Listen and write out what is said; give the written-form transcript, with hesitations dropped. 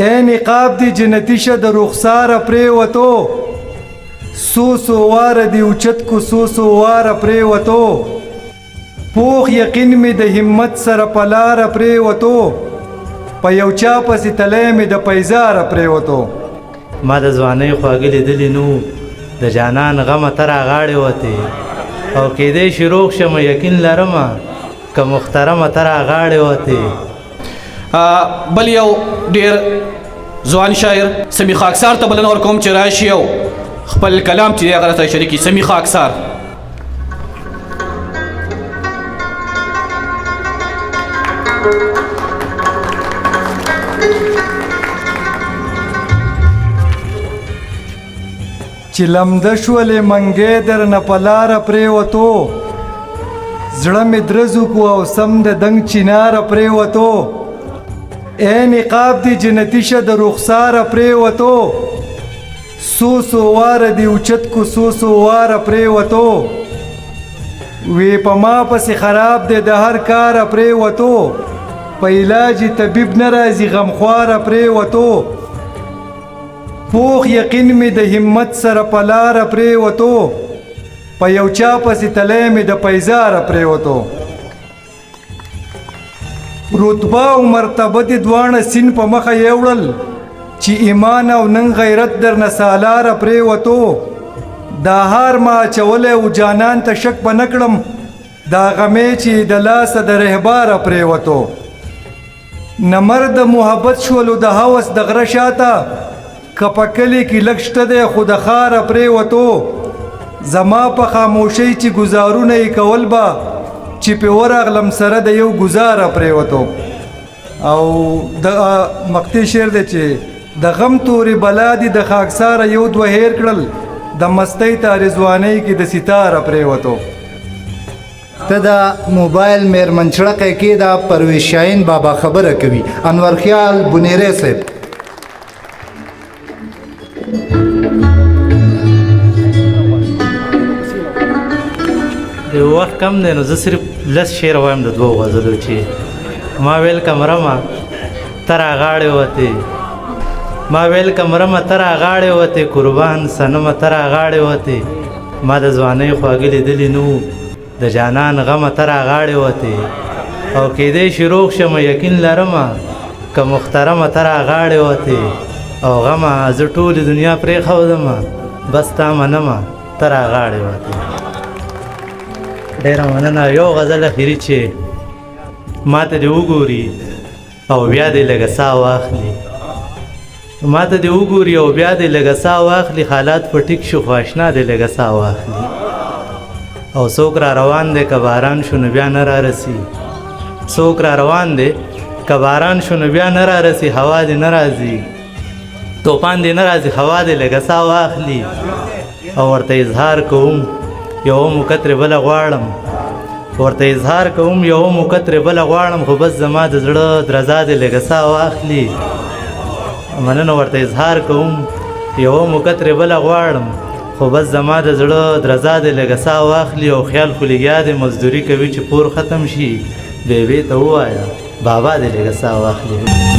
اے نقاب دی جنتی شه د رخسار پریوتو سو وار دی اوچت کو سو وار پریوتو پوخ یقین می د همت سره پلار پریوتو په یو چا پسې تلې می د پیزار پریوتو ما د ځوانۍ خواږه لیدلې نو د جانان غمه تر غاړې وته او کېدې شي روغ شم یقین لرم که محترمه تر غاړې وته بل یو ډیر ځوان شاعر سمیع خاکسار ته بلنه ورکوم چې راشي او خپل کلام چې هغه راته شریکي سمیع خاکسار چې لمده شولې منګې در نه په لاره پریوتو زړه مې درزو کو او سم د دنګ چیناره پریوتو اے نقاب دی جنتی شه د رخساره پریوتو سو واره دی اوچت کو سو واره پریوتو وی په ما پسې خراب دی د هر کاره پریوتو په علاج طبیب نه راځي غمخواره پریوتو پوخ یقین می د همت سره پلار پریوتو په یو چا پسې تلې می د پیزار پریوتو رتبه او مرتبه دي دوانه سین په مخه یوړل چې ایمان او نن غیرت در نه سالار پریوتو دا هار ما چولې او جانان ته شک بنکړم دا غمې چې د لاس د رهبار پریوتو نمر د محبت شولو د هوس د غره شاته کپکلی کی لکشته ده خود خار پریوتو زما په خاموشی چې گزارونه کول با چې په ورغلم سره د یو گزار پریوتو او د مقتی شعر دی چې د غم توري بلا دی د خاکسار یو دو هیر کړل د مستی تا رضوانی کې د ستاره پریوتو ته د موبایل میرمنچړه کې دا پرویز شاهین بابا خبره کوي انور خیال بنیره صاحب د وخت کم دی نو زه صرف لس شعر وایم د دوو غزلو چې ما ویل کمرمه تر غاړې وته ما ویل کمرمه تر غاړې وته قربان سنمه تر غاړې وته ما د ځوانۍ خواږه لیدلې نو د جانان غمه تر غاړې وته او کېدې شي روغ شم یقین لرم که محترمه تر غاړې وته او غمه زه ټولې دنیا پرېښودم بس تا منمه تر غاړې وته ډیره مننه یو غزل اخري چې ما ته دې وګوري او بیا دې لږه ساه واخلي ما ته دې وګوري او بیا دې لږه ساه واخلي حالات په ټیک شو خو اشنا دې لږه ساه واخلي او څوک را روان دی که باران شو نو بیا نه رارسي څوک را روان دی که باران شو نو بیا نه رارسي هوا دې نه راځي توپان دې نه راځي هوا دې لږه ساه واخلي او ورته اظهار کوم یو مکتر بل غواړم ورته اظهار کوم یو مکتر بل غواړم خو بس زما د زړه درزا دې لږه ساه واخلي مننه ورته اظهار کوم یو مکتر بل غواړم خو بس زما د زړه درزا دې لږه ساه واخلي او خیال خو لګیا دې مزدوري کوي چې پور ختم شي بیبي ته ووایه بابا دې لږه ساه واخلي